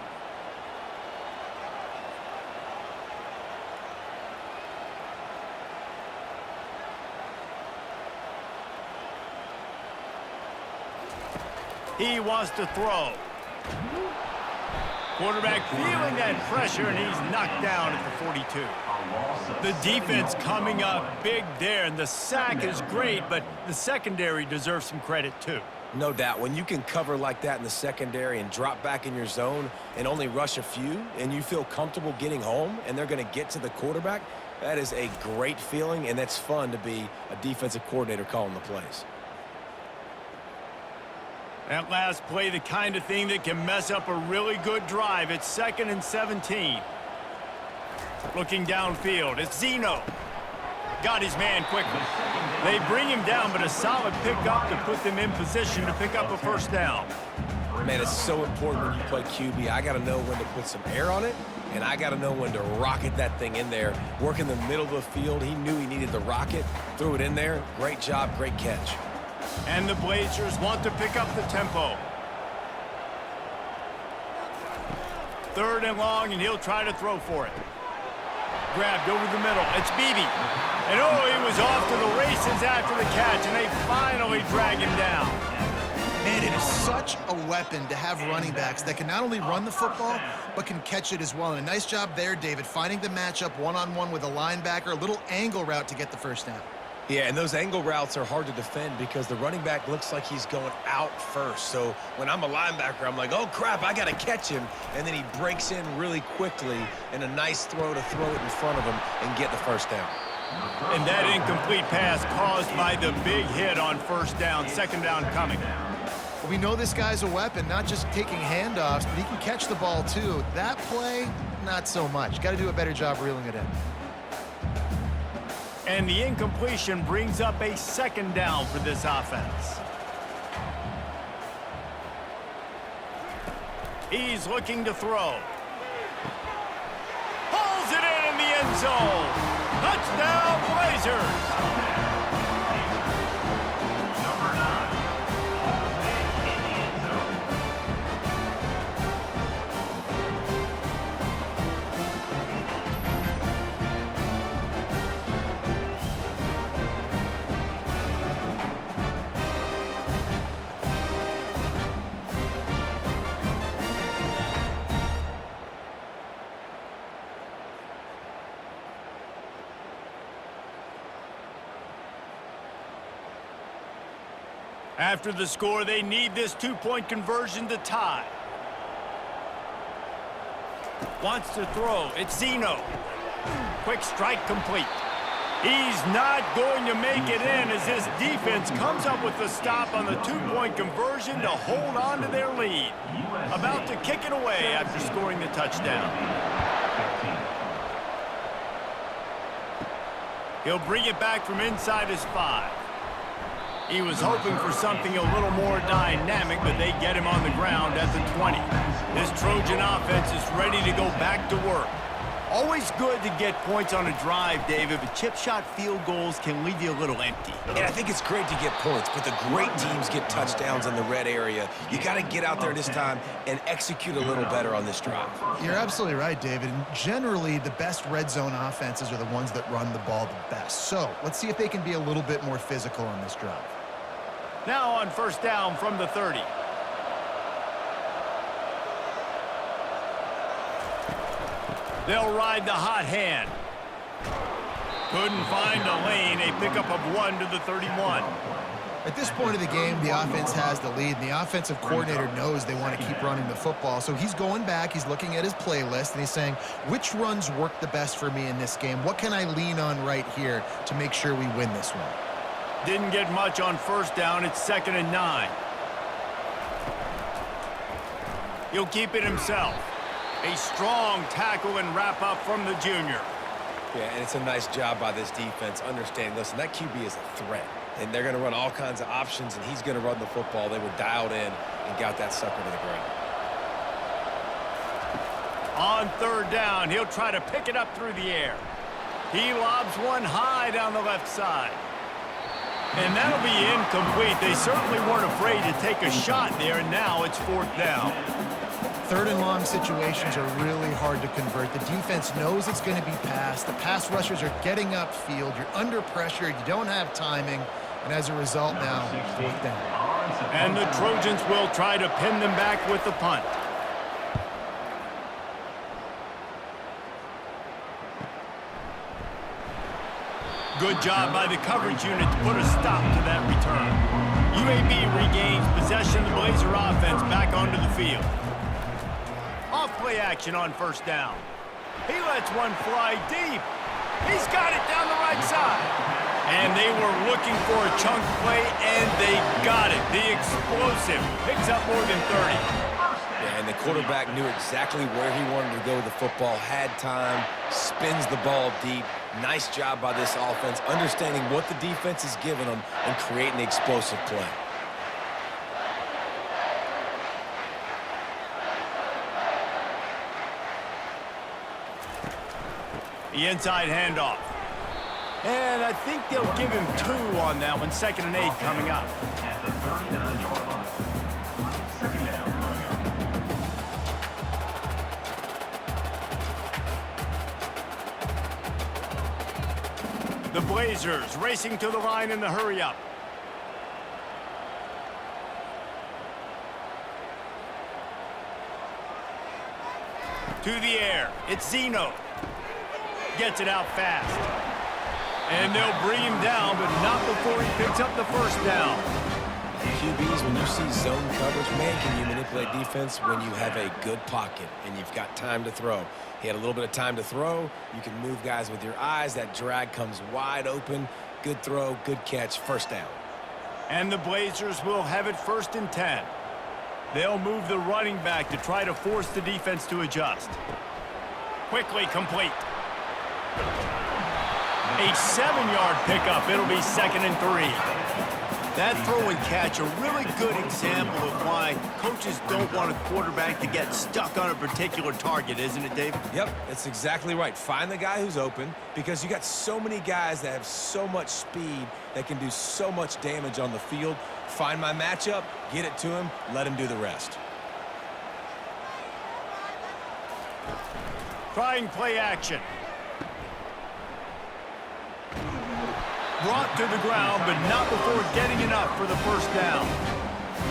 He wants to throw. Quarterback feeling that pressure, and he's knocked down at the 42. The defense coming up big there, and the sack is great, but the secondary deserves some credit too. No doubt. When you can cover like that in the secondary and drop back in your zone and only rush a few, and you feel comfortable getting home, and they're going to get to the quarterback, that is a great feeling, and that's fun to be a defensive coordinator calling the plays. That last play, the kind of thing that can mess up a really good drive. It's 2nd and 17. Looking downfield, it's Zeno. Got his man quickly. They bring him down, but a solid pickup to put them in position to pick up a 1st down. Man, it's so important when you play QB. I got to know when to put some air on it, and I got to know when to rocket that thing in there. Work in the middle of the field. He knew he needed the rocket. Threw it in there. Great job, great catch. And the Blazers want to pick up the tempo. 3rd and long, and he'll try to throw for it. Grabbed over the middle. It's Beebe. And oh, he was off to the races after the catch, and they finally drag him down. Man, it is such a weapon to have running backs that can not only run the football, but can catch it as well. And a nice job there, David, finding the matchup one-on-one with a linebacker, a little angle route to get the 1st down. Yeah, and those angle routes are hard to defend because the running back looks like he's going out first. So when I'm a linebacker, I'm like, oh, crap, I got to catch him. And then he breaks in really quickly, and a nice throw to throw it in front of him and get the 1st down. And that incomplete pass caused by the big hit on 1st down, 2nd down coming. We know this guy's a weapon, not just taking handoffs, but he can catch the ball too. That play, not so much. Got to do a better job reeling it in. And the incompletion brings up a 2nd down for this offense. He's looking to throw. Pulls it in the end zone. Touchdown, Blazers. Number 9. In the end zone. After the score, they need this 2-point conversion to tie. Wants to throw. It's Zeno. Quick strike complete. He's not going to make it in as this defense comes up with the stop on the 2-point conversion to hold on to their lead. About to kick it away after scoring the touchdown. He'll bring it back from inside his 5. He was hoping for something a little more dynamic, but they get him on the ground at the 20. This Trojan offense is ready to go back to work. Always good to get points on a drive, David, but chip shot field goals can leave you a little empty. And I think it's great to get points, but the great teams get touchdowns in the red area. You got to get out there this time and execute a little better on this drive. You're absolutely right, David. And generally, the best red zone offenses are the ones that run the ball the best. So let's see if they can be a little bit more physical on this drive. Now on 1st down from the 30. They'll ride the hot hand. Couldn't find a lane. A pickup of 1 to the 31. At this point of the game, the offense has the lead, and the offensive coordinator knows they want to keep running the football. So he's going back, he's looking at his playlist, and he's saying, which runs work the best for me in this game? What can I lean on right here to make sure we win this one? Didn't get much on first down. It's 2nd and 9. He'll keep it himself. A strong tackle and wrap up from the junior. Yeah, and it's a nice job by this defense. Understand, listen, that QB is a threat. And they're going to run all kinds of options, and he's going to run the football. They were dialed in and got that sucker to the ground. On 3rd down, he'll try to pick it up through the air. He lobs one high down the left side. And that'll be incomplete. They certainly weren't afraid to take a shot there, and now it's 4th down. 3rd and long situations are really hard to convert. The defense knows it's going to be passed. The pass rushers are getting upfield. You're under pressure. You don't have timing. And as a result now, 4th down. And the Trojans will try to pin them back with the punt. Good job by the coverage unit to put a stop to that return. UAB regains possession of the Blazer offense back onto the field. Off play action on 1st down. He lets one fly deep. He's got it down the right side. And they were looking for a chunk play, and they got it. The explosive picks up more than 30. Yeah, and the quarterback knew exactly where he wanted to go with the football, had time, spins the ball deep. Nice job by this offense, understanding what the defense is giving them and creating the explosive play. The inside handoff. And I think they'll give him 2 on that one. 2nd and 8 coming up. At the 39-yard line. 2nd down coming up. The Blazers racing to the line in the hurry-up. To the air. It's Zeno. Gets it out fast. And they'll bring him down, but not before he picks up the 1st down. QBs, when you see zone coverage, man, can you manipulate defense when you have a good pocket and you've got time to throw? He had a little bit of time to throw. You can move guys with your eyes. That drag comes wide open. Good throw, good catch, 1st down. And the Blazers will have it 1st and 10. They'll move the running back to try to force the defense to adjust. Quickly complete. A 7-yard pickup. It'll be 2nd and 3. That throw and catch, a really good example of why coaches don't want a quarterback to get stuck on a particular target, isn't it, David? Yep, that's exactly right. Find the guy who's open, because you got so many guys that have so much speed that can do so much damage on the field. Find my matchup, get it to him, let him do the rest. Trying play action. Brought to the ground, but not before getting enough for the 1st down.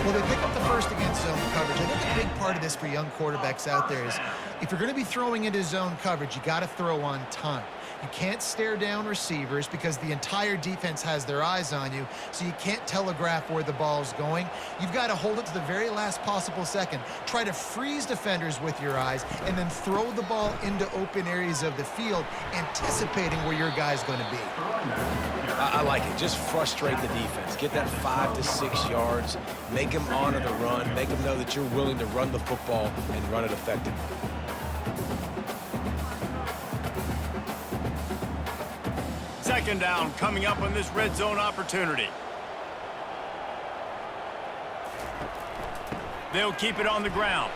Well, they pick up the 1st against zone coverage. I think a big part of this for young quarterbacks out there is if you're going to be throwing into zone coverage, you got to throw on time. You can't stare down receivers because the entire defense has their eyes on you, so you can't telegraph where the ball's going. You've got to hold it to the very last possible second. Try to freeze defenders with your eyes and then throw the ball into open areas of the field, anticipating where your guy's going to be. I like it. Just frustrate the defense. Get that 5 to 6 yards. Make them honor the run. Make them know that you're willing to run the football and run it effectively. Second down coming up on this red zone opportunity. They'll keep it on the ground.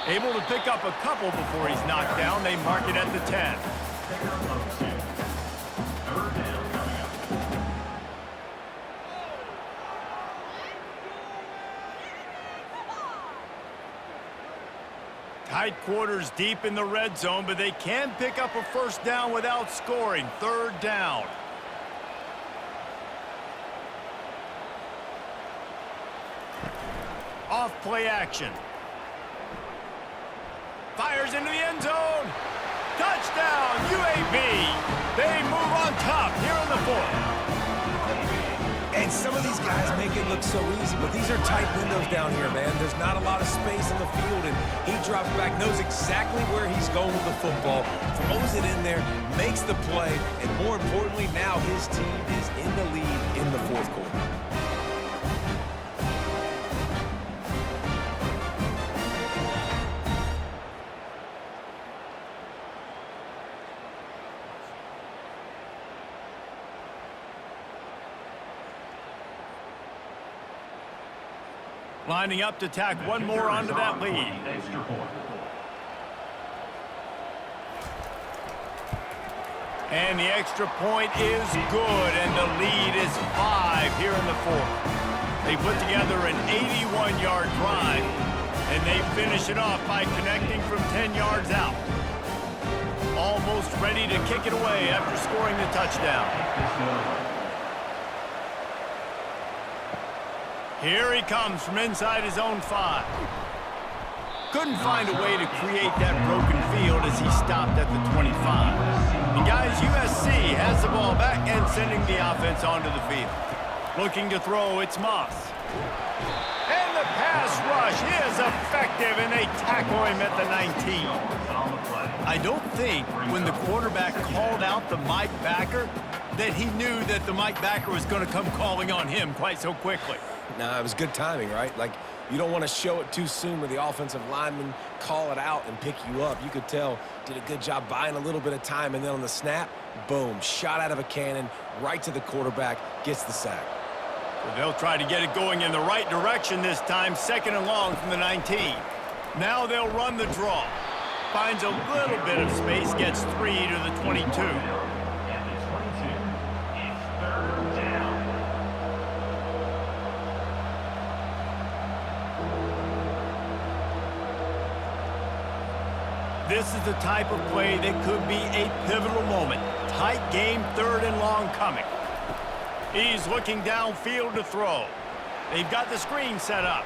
Able to pick up a couple before he's knocked down. They mark it at the 10. Tight quarters deep in the red zone, but they can pick up a 1st down without scoring. 3rd down. Off play action. Fires into the end zone. Touchdown, UAB. They move on top here in the 4th. And some of these guys make it look so easy, but these are tight windows down here, man. There's not a lot of space in the field, and he drops back, knows exactly where he's going with the football, throws it in there, makes the play, and more importantly, now his team is in the lead in the fourth quarter. Lining up to tack one more onto that lead. Extra point. And the extra point is good, and the lead is 5 here in the fourth. They put together an 81-yard drive, and they finish it off by connecting from 10 yards out. Almost ready to kick it away after scoring the touchdown. Here he comes from inside his own 5. Couldn't find a way to create that broken field as he stopped at the 25. And guys, USC has the ball back and sending the offense onto the field. Looking to throw, it's Moss. And the pass rush is effective, and they tackle him at the 19. I don't think when the quarterback called out the Mike backer that he knew that the Mike backer was going to come calling on him quite so quickly. Nah, it was good timing, right? Like, you don't want to show it too soon where the offensive lineman call it out and pick you up. You could tell, did a good job buying a little bit of time, and then on the snap, boom, shot out of a cannon, right to the quarterback, gets the sack. So they'll try to get it going in the right direction this time, 2nd and long from the 19. Now they'll run the draw. Finds a little bit of space, gets 3 to the 22. This is the type of play that could be a pivotal moment. Tight game, 3rd and long coming. He's looking downfield to throw. They've got the screen set up.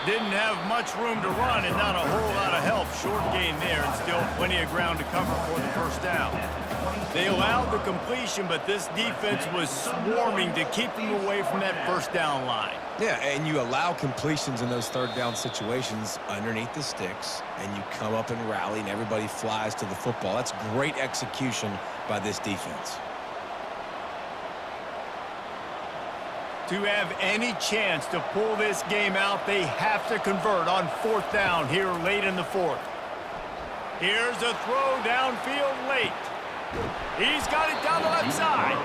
Didn't have much room to run and not a whole lot of help. Short gain there and still plenty of ground to cover for the first down. They allowed the completion, but this defense was swarming to keep them away from that first down line. Yeah, and you allow completions in those 3rd down situations underneath the sticks, and you come up and rally, and everybody flies to the football. That's great execution by this defense. To have any chance to pull this game out, they have to convert on 4th down here late in the 4th. Here's a throw downfield late. He's got it down the left side.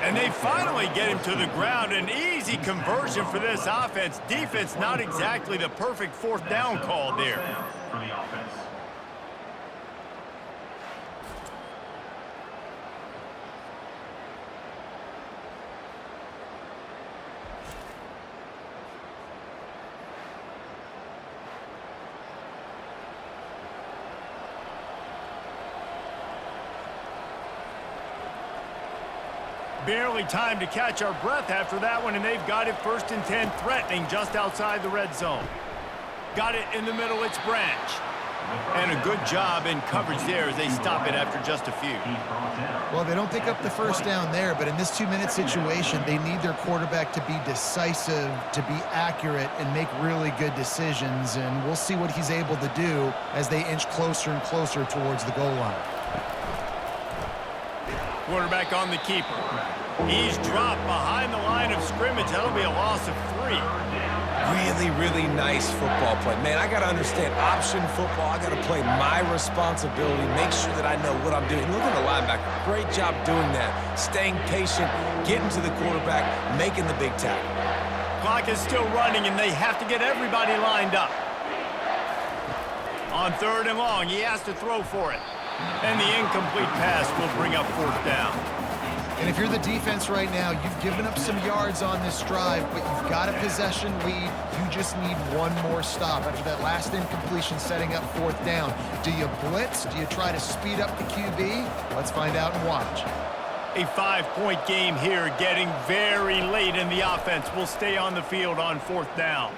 And they finally get him to the ground. An easy conversion for this offense. Defense not exactly the perfect 4th down call there. For the offense. Barely time to catch our breath after that one, and they've got it 1st and 10, threatening just outside the red zone. Got it in the middle, it's Branch. And a good job in coverage there as they stop it after just a few. Well, they don't pick up the first down there, but in this 2-minute situation, they need their quarterback to be decisive, to be accurate, and make really good decisions. And we'll see what he's able to do as they inch closer and closer towards the goal line. Quarterback on the keeper. He's dropped behind the line of scrimmage. That'll be a loss of 3. Really, really nice football play. Man, I got to understand option football. I got to play my responsibility, make sure that I know what I'm doing. Look at the linebacker. Great job doing that. Staying patient, getting to the quarterback, making the big tackle. Clock is still running, and they have to get everybody lined up. On 3rd and long, he has to throw for it. And the incomplete pass will bring up 4th down. And if you're the defense right now, you've given up some yards on this drive, but you've got a possession lead. You just need one more stop after that last incompletion setting up 4th down. Do you blitz? Do you try to speed up the QB? Let's find out and watch. A 5-point game here, getting very late in the offense. Will stay on the field on 4th down.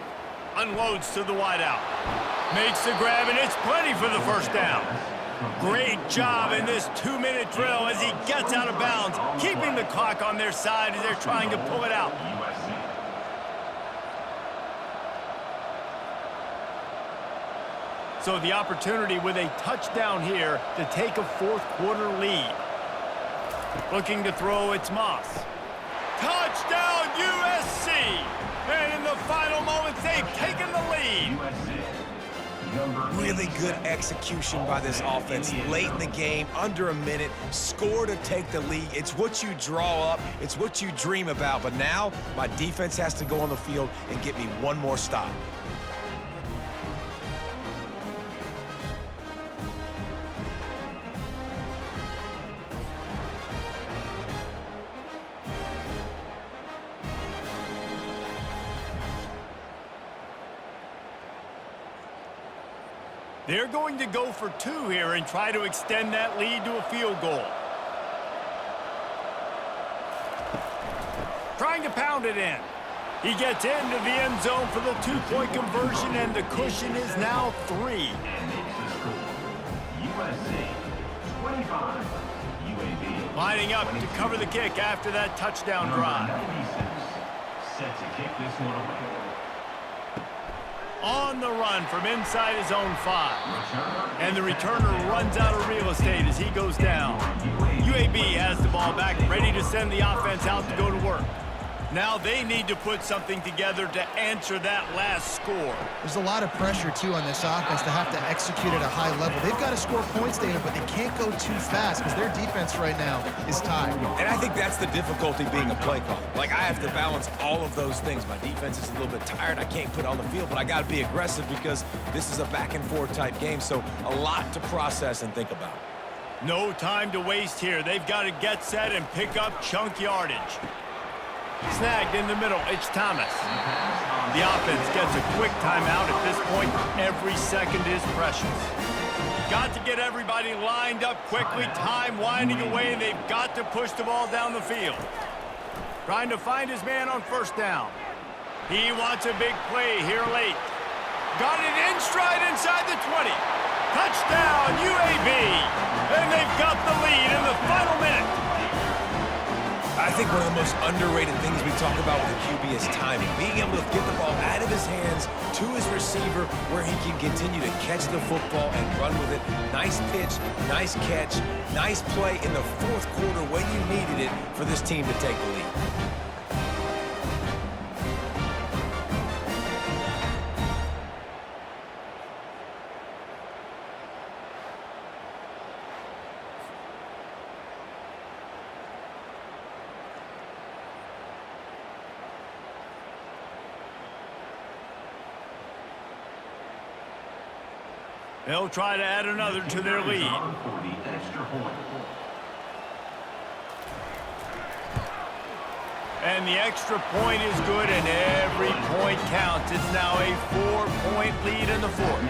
Unloads to the wideout. Makes the grab, and it's plenty for the first down. Great job in this 2-minute drill as he gets out of bounds, keeping the clock on their side as they're trying to pull it out. So the opportunity with a touchdown here to take a fourth-quarter lead. Looking to throw, it's Moss. Touchdown, USC! And in the final moments, they've taken the lead. Really good execution by this offense late in the game, under a minute, score to take the lead. It's what you draw up, it's what you dream about, but now my defense has to go on the field and get me one more stop. They're going to go for 2 here and try to extend that lead to a field goal. Trying to pound it in. He gets into the end zone for the 2-point conversion, and the cushion is now 3. USC 25, UAB. Lining up to cover the kick after that touchdown drive. 96, set to kick this one away. On the run from inside his own 5. And the returner runs out of real estate as he goes down. UAB has the ball back, ready to send the offense out to go to work. Now they need to put something together to answer that last score. There's a lot of pressure, too, on this offense to have to execute at a high level. They've got to score points, David, but they can't go too fast because their defense right now is tied. And I think that's the difficulty being a play caller. Like, I have to balance all of those things. My defense is a little bit tired. I can't put on the field, but I got to be aggressive because this is a back-and-forth type game, so a lot to process and think about. No time to waste here. They've got to get set and pick up chunk yardage. Snagged in the middle, it's Thomas. The offense gets a quick timeout at this point. Every second is precious. Got to get everybody lined up quickly. Time winding away, and they've got to push the ball down the field. Trying to find his man on first down. He wants a big play here late. Got it in stride inside the 20. Touchdown, UAB! And they've got the lead in the final minute. I think one of the most underrated things we talk about with the QB is timing. Being able to get the ball out of his hands to his receiver where he can continue to catch the football and run with it. Nice pitch, nice catch, nice play in the fourth quarter when you needed it for this team to take the lead. They'll try to add another to their lead. And the extra point is good, and every point counts. It's now a 4-point lead in the fourth.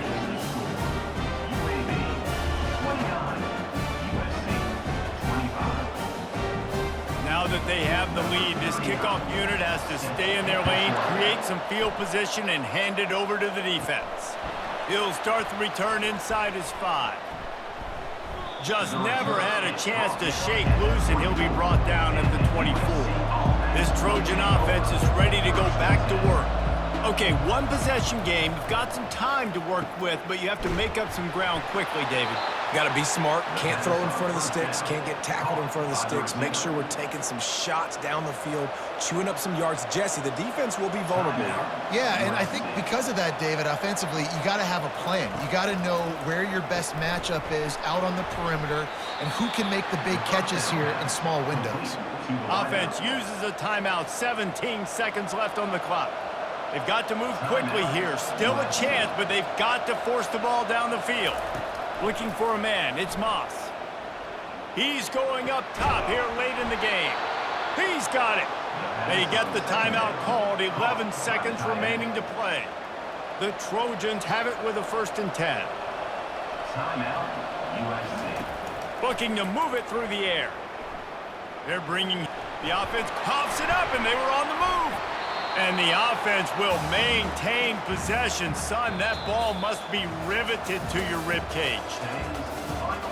Now that they have the lead, this kickoff unit has to stay in their lane, create some field position, and hand it over to the defense. He'll start the return inside his 5. Just never had a chance to shake loose, and he'll be brought down at the 24. This Trojan offense is ready to go back to work. Okay, one-possession game. You've got some time to work with, but you have to make up some ground quickly, David. Got to be smart. Can't throw in front of the sticks. Can't get tackled in front of the sticks. Make sure we're taking some shots down the field, chewing up some yards. Jesse, the defense will be vulnerable here. Yeah, and I think because of that, David, offensively, you got to have a plan. You got to know where your best matchup is out on the perimeter and who can make the big catches here in small windows. Offense uses a timeout. 17 seconds left on the clock. They've got to move quickly here. Still a chance, but they've got to force the ball down the field. Looking for a man. It's Moss. He's going up top here late in the game. He's got it. They get the timeout called. 11 seconds remaining to play. The Trojans have it with a 1st and 10. Timeout, USC. Looking to move it through the air. They're bringing the offense, coughs it up, and they were on the move. And the offense will maintain possession. Son, that ball must be riveted to your ribcage. Today's final